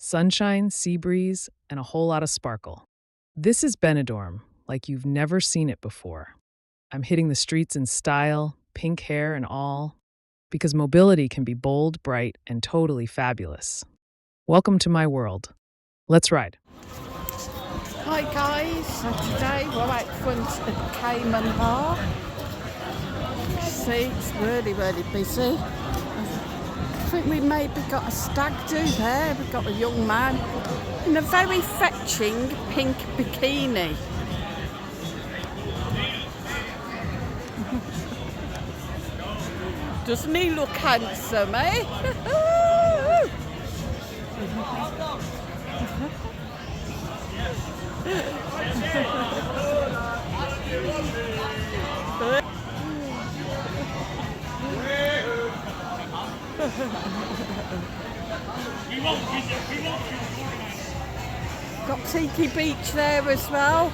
Sunshine, sea breeze, and a whole lot of sparkle. This is Benidorm, like you've never seen it before. I'm hitting the streets in style, pink hair and all, because mobility can be bold, bright, and totally fabulous. Welcome to my world. Let's ride. Hi guys, so today we're out front at Cayman Bar. See, it's really busy. I think we maybe got a stag do there. We've got a young man in a very fetching pink bikini. Doesn't he look handsome, eh? Got Tiki Beach there as well.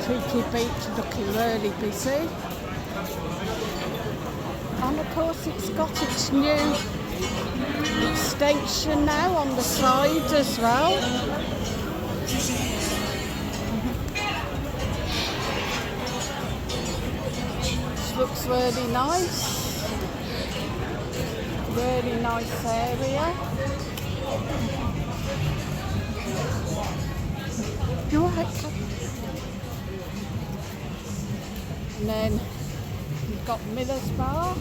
Tiki Beach looking really busy. And of course it's got its new extension now on the side as well. This looks really nice. Really nice area. You're right. And then we've got Miller's Bar.